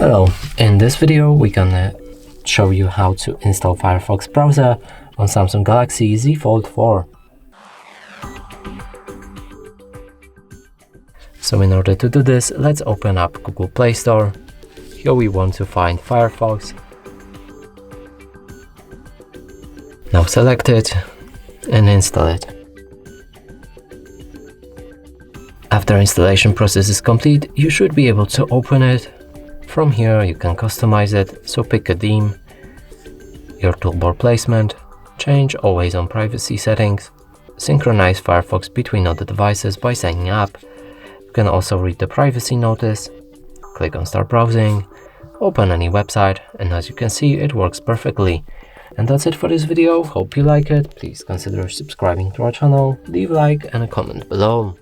Hello, in this video we're gonna show you how to install Firefox browser on Samsung Galaxy Z Fold 4. So in order to do this, let's open up Google Play Store. Here we want to find Firefox. Now select it and install it. After installation process is complete, you should be able to open it. From here you can customize it, so pick a theme, your toolbar placement, change always on privacy settings, synchronize Firefox between other devices by signing up. You can also read the privacy notice, click on start browsing, open any website, and as you can see it works perfectly. And that's it for this video. Hope you like it. Please consider subscribing to our channel, leave a like and a comment below.